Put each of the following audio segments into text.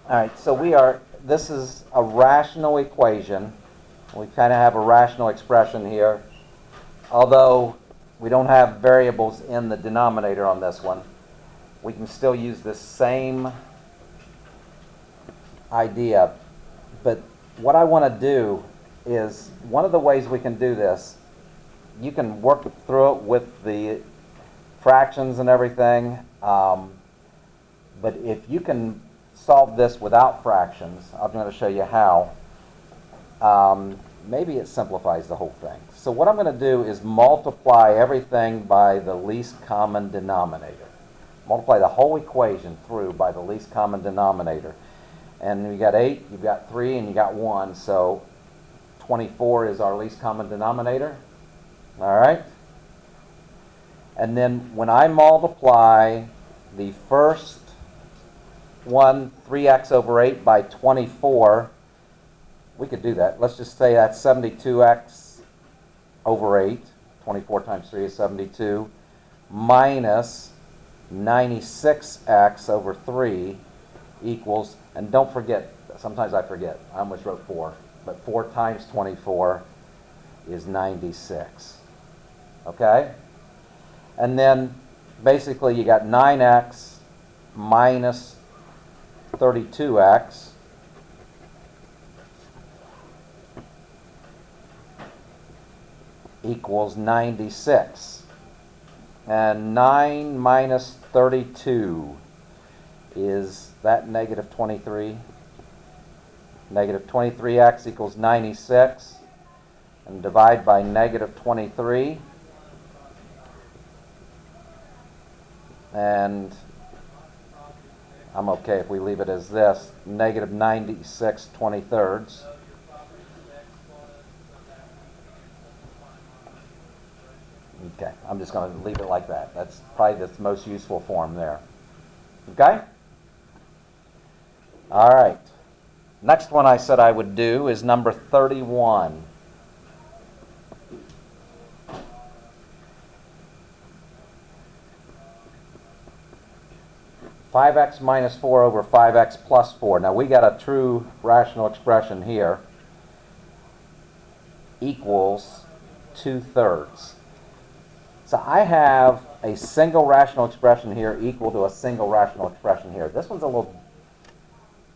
All right, so this is a rational equation. We kind of have a rational expression here. Although we don't have variables in the denominator on this one, we can still use this same idea. But what I want to do is, one of the ways we can do this, you can work through it with the fractions and everything, but if you can solve this without fractions, I'm going to show you how. Maybe it simplifies the whole thing. So what I'm going to do is multiply everything by the least common denominator. Multiply the whole equation through by the least common denominator. And you got 8, you've got 3, and you got 1. So 24 is our least common denominator. All right? And then when I multiply the first one, 3x over 8, by 24, we could do that. Let's just say that's 72x over 8. 24 times 3 is 72. Minus 96x over 3 equals, and don't forget, sometimes I forget, I almost wrote 4, but 4 times 24 is 96. Okay? And then basically you got 9x minus 32x equals 96. And 9 minus 32, is that negative 23? Negative 23x equals 96. And divide by negative 23. And I'm okay if we leave it as this, negative 96 23rds. Okay, I'm just going to leave it like that. That's probably the most useful form there. Okay? All right. Next one I said I would do is number 31. (5x minus 4 over 5x plus 4). Now we got a true rational expression here. Equals 2/3. So I have a single rational expression here equal to a single rational expression here. This one's a little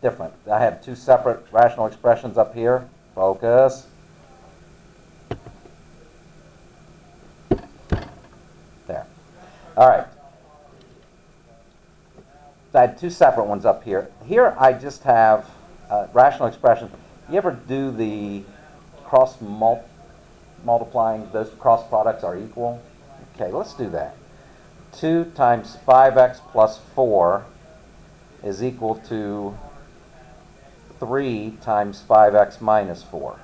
different. I have two separate rational expressions up here. Focus. There. All right. So I had two separate ones up here. Here I just have a rational expression. You ever do the multiplying, those cross products are equal? Okay, let's do that. 2 times 5x plus 4 is equal to 3 times 5x minus 4.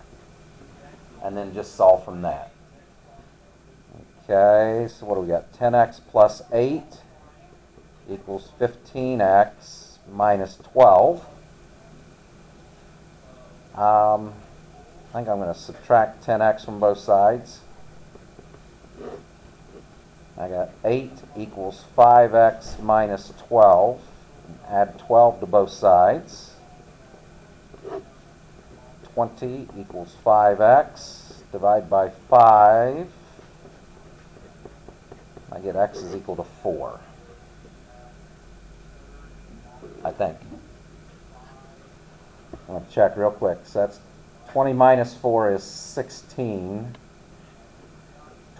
And then just solve from that. Okay, so what do we got? 10x plus 8 equals 15x minus 12. I think I'm going to subtract 10x from both sides. I got 8 equals 5x minus 12. Add 12 to both sides. 20 equals 5x. Divide by 5. I get x is equal to 4. I think. I'm going to check real quick. So that's 20 minus 4 is 16.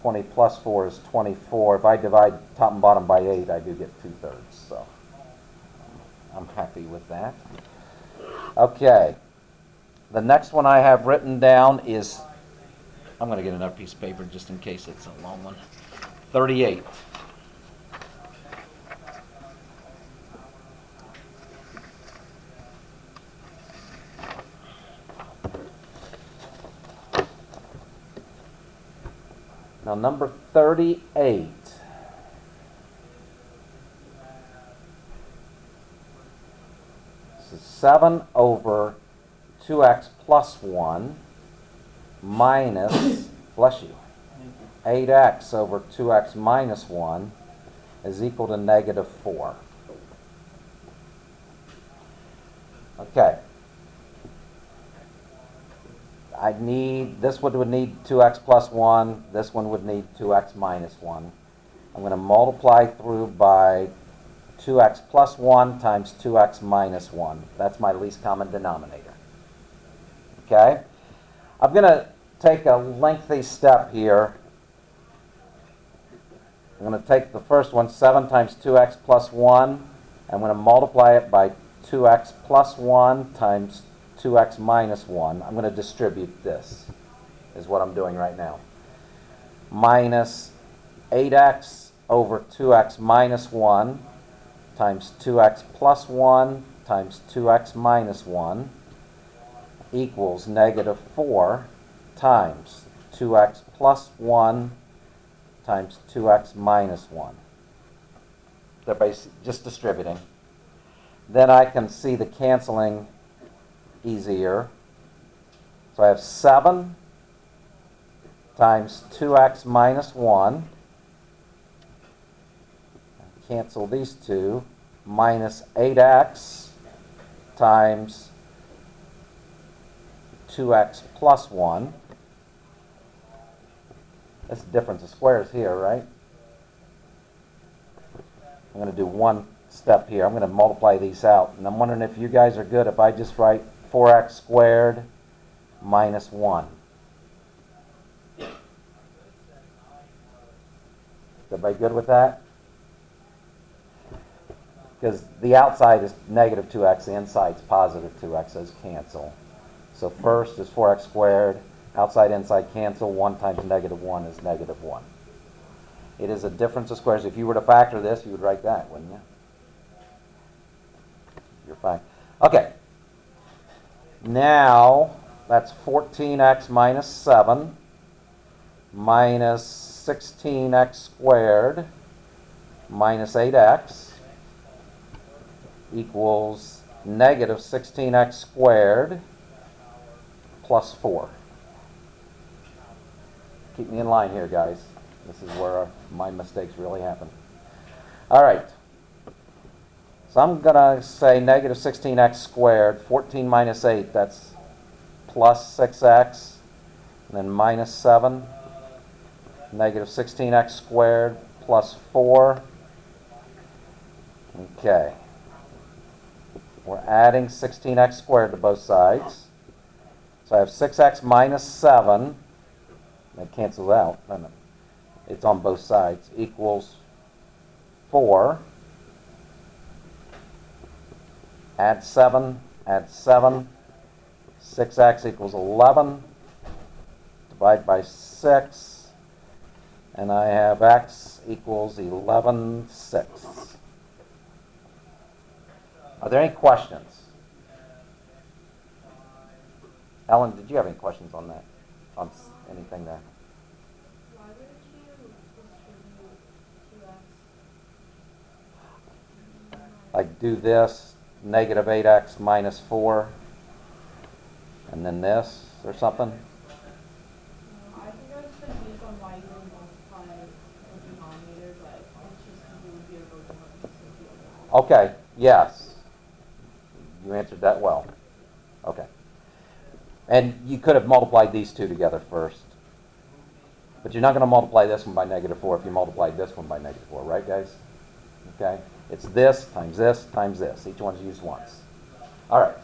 20 plus 4 is 24. If I divide top and bottom by 8, I do get 2/3. So I'm happy with that. Okay. The next one I have written down is, I'm going to get another piece of paper just in case it's a long one. 38. Now number 38. This is 7 over 2x plus 1 minus, bless you, 8x over 2x minus 1 is equal to negative 4. Okay. This one would need 2x plus 1. This one would need 2x minus 1. I'm going to multiply through by 2x plus 1 times 2x minus 1. That's my least common denominator. Okay? I'm going to take a lengthy step here. I'm going to take the first one, 7 times 2x plus 1. I'm going to multiply it by 2x plus 1 times 2x minus 1. I'm going to distribute this, is what I'm doing right now. Minus 8x over 2x minus 1 times 2x plus 1 times 2x minus 1 equals negative 4 times 2x plus 1 times 2x minus 1. They're basically just distributing. Then I can see the canceling easier. So I have 7 times 2x minus 1. Cancel these two. Minus 8x times 2x plus 1. That's the difference of squares here, right? I'm going to do one step here. I'm going to multiply these out. And I'm wondering if you guys are good if I just write 4x squared minus 1. Is everybody good with that? Because the outside is negative 2x, the inside is positive 2x, those cancel. So first is 4x squared, outside, inside cancel, 1 times negative 1 is negative 1. It is a difference of squares. If you were to factor this, you would write that, wouldn't you? You're fine. Okay. Now, that's 14x minus 7 minus 16x squared minus 8x equals negative 16x squared plus 4. Keep me in line here, guys. This is where my mistakes really happen. All right. So I'm going to say negative 16x squared, 14 minus 8, that's plus 6x, and then minus 7. Negative 16x squared plus 4. Okay. We're adding 16x squared to both sides. So I have 6x minus 7. That cancels out. It's on both sides. Equals 4. Add 7. Add 7. 6x equals 11. Divide by 6. And I have x equals 11/6. Are there any questions? Ellen, did you have any questions on that? On anything there? Why would you distribute 2x? Like do this, negative 8x minus 4, and then this or something? No, I think I was confused on why you would multiply the denominator, but it's just because it would be a version of the same. Okay, yes. You answered that well. Okay. And you could have multiplied these two together first. But you're not going to multiply this one by negative 4 if you multiplied this one by negative 4, right, guys? Okay? It's this times this times this. Each one's used once. All right.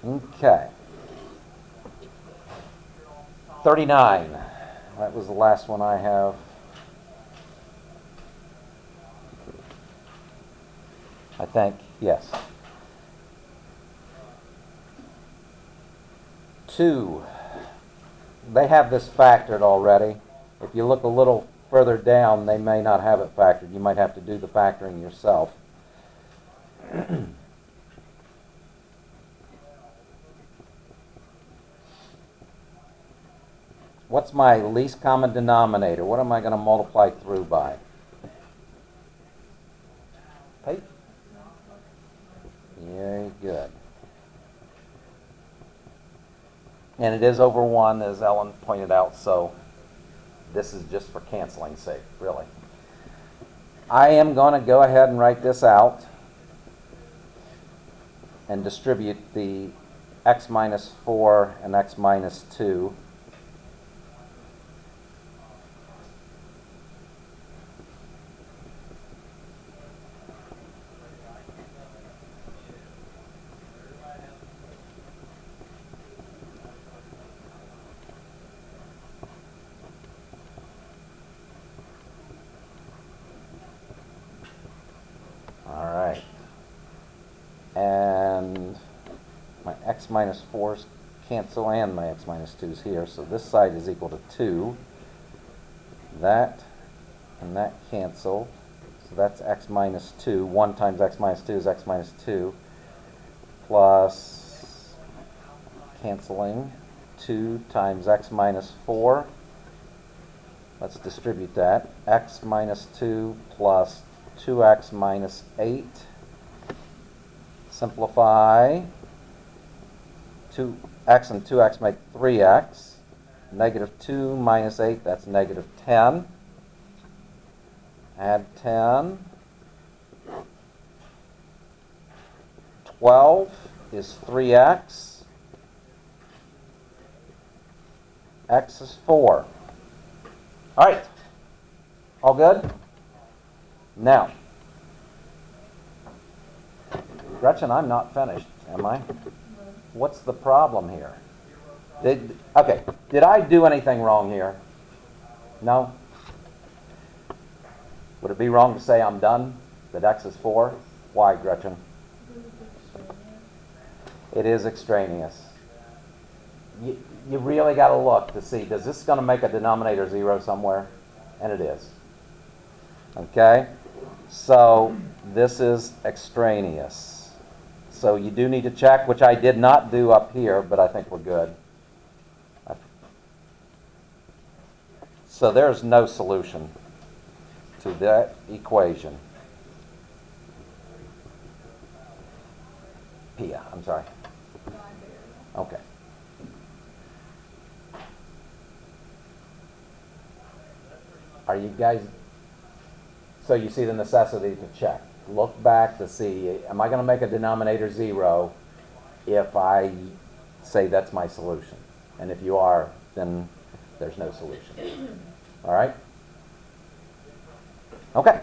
Okay. 39. That was the last one I have. I think, yes. 2. They have this factored already. If you look a little further down, they may not have it factored. You might have to do the factoring yourself. What's my least common denominator? What am I going to multiply through by? Pete? Very good. And it is over 1, as Ellen pointed out, so this is just for canceling's sake, really. I am going to go ahead and write this out. and distribute the x minus 4 and x minus 2. All right. And my x minus 4's cancel and my x minus 2's here, so this side is equal to 2. That and that cancel, so that's x minus 2. 1 times x minus 2 is x minus 2, plus canceling 2 times x minus 4. Let's distribute that. X minus 2 plus 2x minus 8. Simplify. 2x and 2x make 3x. Negative 2 minus 8, that's negative 10. Add 10. 12 is 3x. X is 4. All right. All good? Now, Gretchen, I'm not finished, am I? What's the problem here? Did I do anything wrong here? No? Would it be wrong to say I'm done? That x is 4? Why, Gretchen? It is extraneous. You really got to look to see, does this going to make a denominator 0 somewhere? And it is. Okay? So this is extraneous. So you do need to check, which I did not do up here, but I think we're good. So there's no solution to that equation. Pia, I'm sorry. Okay. Are you guys, so you see the necessity to check. Look back to see, am I going to make a denominator 0 if I say that's my solution? And if you are, then there's no solution. All right? Okay.